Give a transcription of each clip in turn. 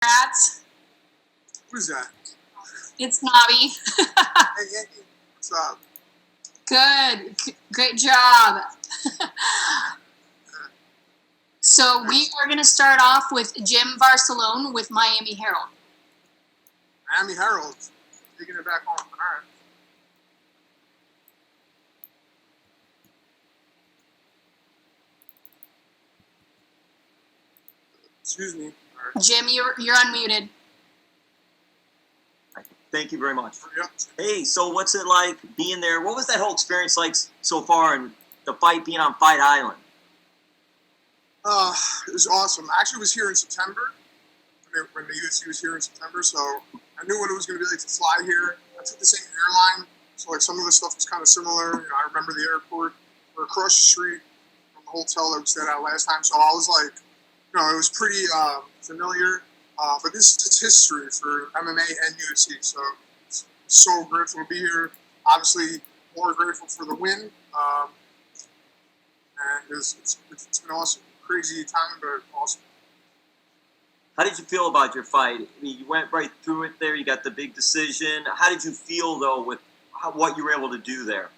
Rats. Who's that? It's Nobby. Hey, Andy. What's up? Good. Great job. So we are going to start off with Jim Barcelone with Miami Herald. Miami Herald. Taking it back home. All right. Excuse me. All right. Jim, you're unmuted. Thank you very much. Yep. Hey, so what's it like being there? What was that whole experience like so far and the fight being on Fight Island? It was awesome. I actually was here in September. When the UFC was here in September, so I knew what it was going to be like to fly here. I took the same airline, so like some of the stuff was kind of similar. You know, I remember the airport. We're across the street from the hotel that we stayed at last time, so I was like, you know, it was pretty familiar. But this is history for MMA and UFC, so grateful to be here. Obviously, more grateful for the win, and it's been awesome. Crazy time, but awesome. How did you feel about your fight? I mean, you went right through it there. You got the big decision. How did you feel, though, with what you were able to do there?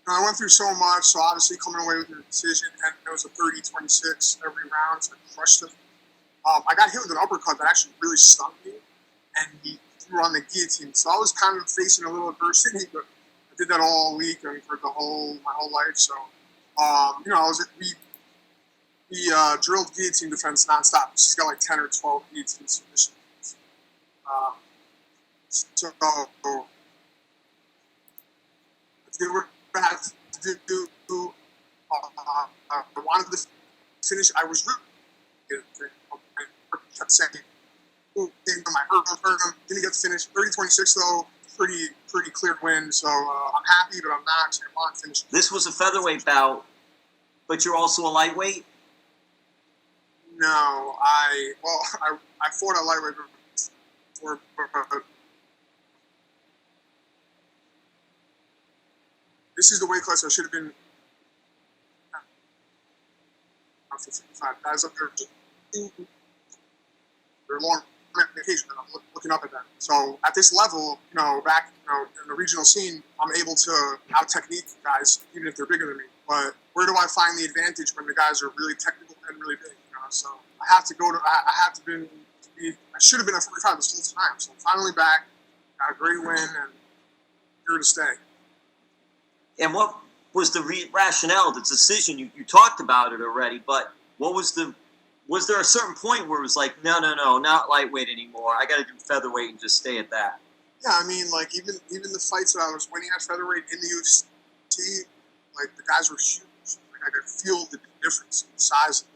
You know, I went through so much, so obviously coming away with the decision, and it was a 30-26 every round, so I crushed him. I got hit with an uppercut that actually really stung me, and he threw on the guillotine. So I was kind of facing a little adversity, but I did that all week and for my whole life. So, you know, we drilled guillotine defense nonstop. She's got like 10 or 12 guillotine submissions. So I did what I had to do. I wanted to finish. I was really kept saying, my hurt him. Didn't get to finish. 30-26 though, pretty clear win. So I'm happy, but I'm not. So I want to finish. This was a featherweight bout, but you're also a lightweight. No, I fought a lightweight before, but this is the weight class I should have been. 55 guys up there. They're long vacation, and I'm looking up at them. So at this level, you know, back in the regional scene, I'm able to out technique guys, even if they're bigger than me. But where do I find the advantage when the guys are really technical and really big? You know, so I have to go to. I have to be. I should have been at 45 this whole time. So I'm finally back. Got a great win and here to stay. And what was the rationale, the decision? You talked about it already, but what was the? Was there a certain point where it was like, no, not lightweight anymore. I got to do featherweight and just stay at that? Yeah, I mean, like even the fights that I was winning at featherweight in the UFC, like the guys were huge. Like I could feel the difference in the size of the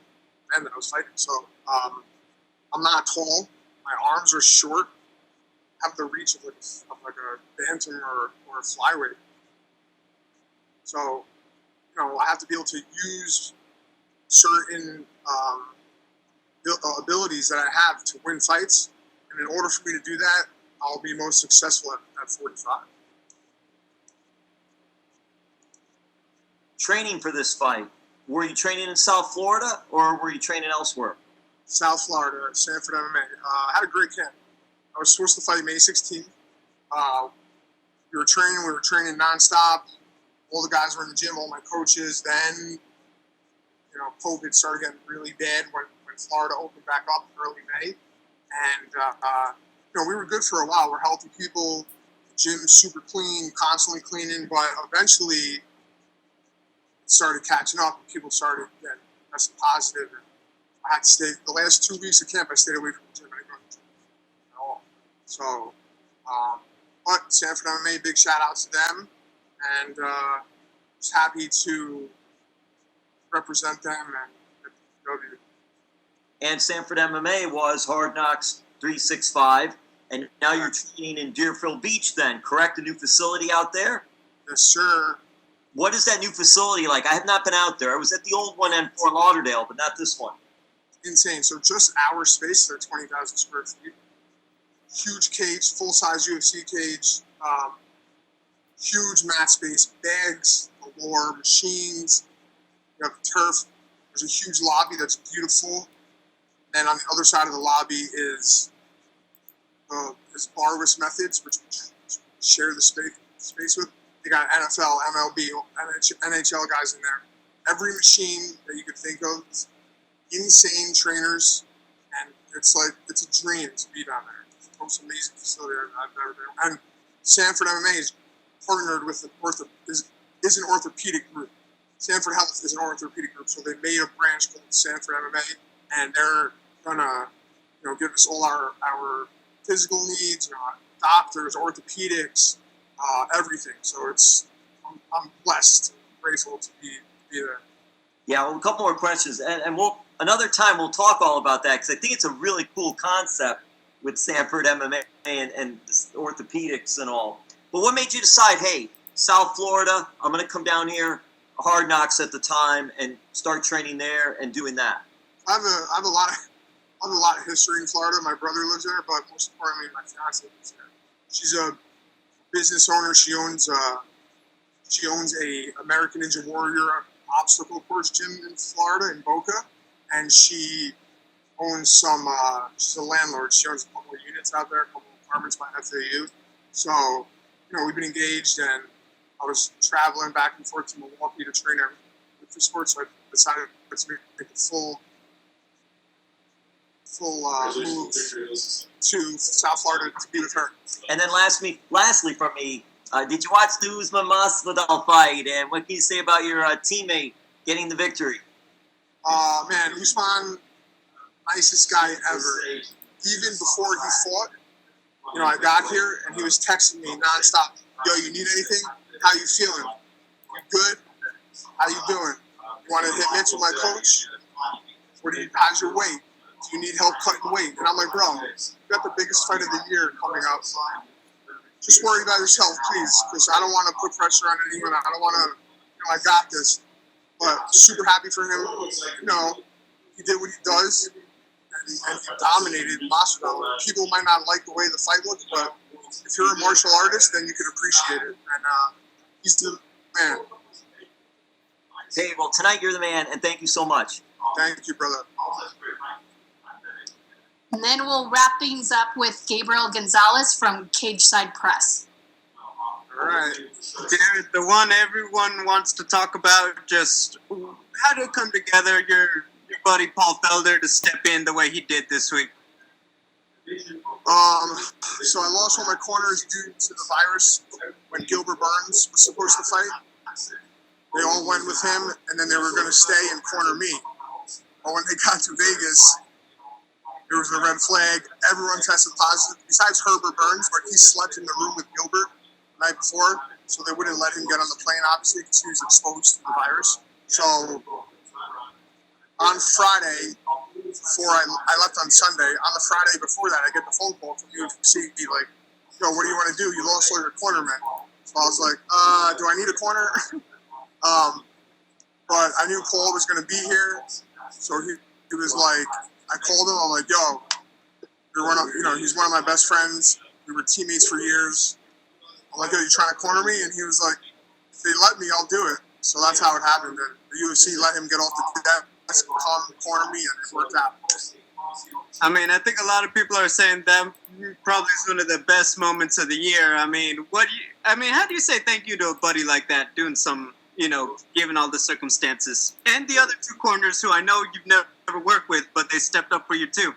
men that I was fighting. So I'm not tall. My arms are short. I have the reach of like a bantam or a flyweight. So, you know, I have to be able to use certain abilities that I have to win fights, and in order for me to do that, I'll be most successful at 45. Training for this fight, were you training in South Florida or were you training elsewhere? South Florida, Sanford MMA. I had a great camp. I was supposed to fight May 16th. We were training nonstop. All the guys were in the gym, all my coaches. Then, you know, COVID started getting really bad when Florida opened back up in early May. And, you know, we were good for a while. We're healthy people. Gym super clean, constantly cleaning. But eventually, it started catching up and people started getting testing positive. And I had to stay. The last 2 weeks of camp, I stayed away from the gym. I didn't go to the gym at all. So, but Sanford MMA, big shout out to them. And just happy to represent them and W. And Sanford MMA was Hard Knocks 365, and now you're training in Deerfield Beach then, correct? A new facility out there? Yes, sir. What is that new facility like? I have not been out there. I was at the old one in Fort Lauderdale, but not this one. Insane. So just our space, they're 20,000 square feet. Huge cage, full-size UFC cage. Huge mat space, bags, galore, machines. You have turf. There's a huge lobby that's beautiful. Then on the other side of the lobby is Barwis Methods, which we share the space with. They got NFL, MLB, NHL guys in there. Every machine that you could think of, insane trainers, and it's a dream to be down there. It's the most amazing facility I've ever been. And Sanford MMA is partnered with is an orthopedic group. Sanford Health is an orthopedic group, so they made a branch called Sanford MMA, and they're gonna, give us all our physical needs, doctors, orthopedics, everything. So I'm blessed, grateful to be there. Yeah, well, a couple more questions, and another time we'll talk all about that, because I think it's a really cool concept with Sanford MMA and orthopedics and all. But what made you decide, hey, South Florida, I'm going to come down here, Hard Knocks at the time, and start training there and doing that? I have a lot of history in Florida. My brother lives there, but most importantly, my fiance lives there. She's a business owner. She owns a American Ninja Warrior obstacle course gym in Florida, in Boca, and she owns some. She's a landlord. She owns a couple of units out there, a couple of apartments by FAU. So, we've been engaged, and I was traveling back and forth to Milwaukee to train her for sports. So I decided to make a full move to South Florida to be with her. And then lastly from me, did you watch the Usman Masvidal fight? And what can you say about your teammate getting the victory? Man, Usman, nicest guy ever. Even before he fought, I got here and he was texting me nonstop. Yo, you need anything? How you feeling? You good? How you doing? You want to hit mitts with my coach? How's your weight? Do you need help cutting weight? And I'm like, bro, you got the biggest fight of the year coming up. Just worry about yourself, please, because I don't want to put pressure on anyone. I don't want to, I got this. But super happy for him. He did what he does, and he dominated Masvidal. People might not like the way the fight looked, but if you're a martial artist, then you can appreciate it. And he's the man. Hey, well, tonight you're the man, and thank you so much. Thank you, brother. And then we'll wrap things up with Gabriel Gonzalez from Cage Side Press. All right. Jared, the one everyone wants to talk about, just how did it come together, your buddy Paul Felder to step in the way he did this week? So I lost all my corners due to the virus when Gilbert Burns was supposed to fight. They all went with him, and then they were going to stay and corner me. But when they got to Vegas, there was a red flag. Everyone tested positive, besides Herbert Burns, but he slept in the room with Gilbert the night before, so they wouldn't let him get on the plane, obviously, because he was exposed to the virus. So on Friday, before I left on Sunday, on the Friday before that, I get the phone call from UFC, like, yo, what do you want to do? You lost all your cornermen. So I was like, do I need a corner? But I knew Paul was going to be here, so he was like, I called him. I'm like, yo, he's one of my best friends. We were teammates for years. I'm like, yo, you trying to corner me? And he was like, if they let me, I'll do it. So that's how it happened. And the UFC let him get off the desk, come corner me, and it worked out. I mean, I think a lot of people are saying that probably is one of the best moments of the year. I mean, how do you say thank you to a buddy like that, doing some, given all the circumstances? And the other two corners who I know you've never worked with, but they stepped up for you too.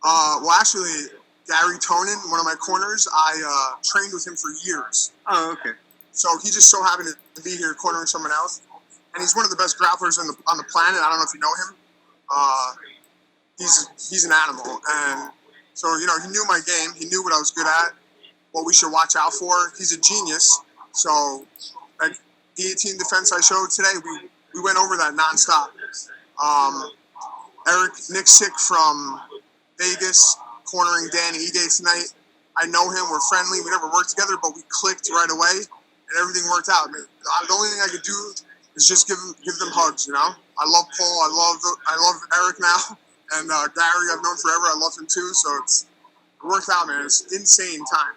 Well, actually, Gary Tonin, one of my corners, I trained with him for years. Oh, okay. So he just so happened to be here cornering someone else. And he's one of the best grapplers on the planet. I don't know if you know him. He's an animal. And so, he knew my game. He knew what I was good at, what we should watch out for. He's a genius. So at guillotine defense I showed today, we went over that nonstop. Eric Nixick from Vegas cornering Danny Ige tonight. I know him. We're friendly. We never worked together, but we clicked right away, and everything worked out. The only thing I could do is just give them hugs. I love Paul. I love Eric now, and Gary I've known forever. I love him too. So it worked out, man. It's an insane time.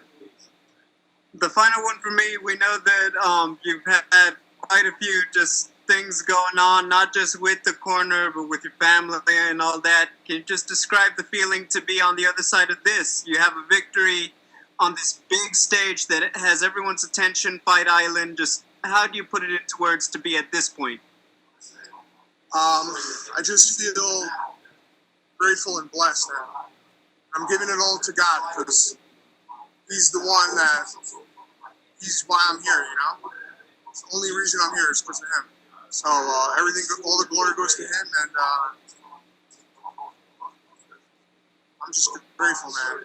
The final one for me. We know that you've had quite a few just things going on, not just with the corner, but with your family and all that. Can you just describe the feeling to be on the other side of this? You have a victory on this big stage that has everyone's attention, Fight Island. Just how do you put it into words to be at this point? I just feel grateful and blessed now. I'm giving it all to God because He's the one He's why I'm here, you know? It's the only reason I'm here is because of Him. So everything, all the glory goes to Him, and I'm just grateful, man.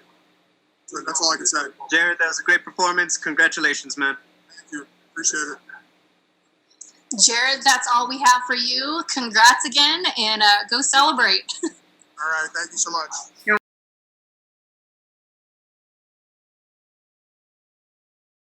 So that's all I can say. Jared, that was a great performance. Congratulations, man. Thank you. Appreciate it. Jared, that's all we have for you. Congrats again, and go celebrate. All right. Thank you so much.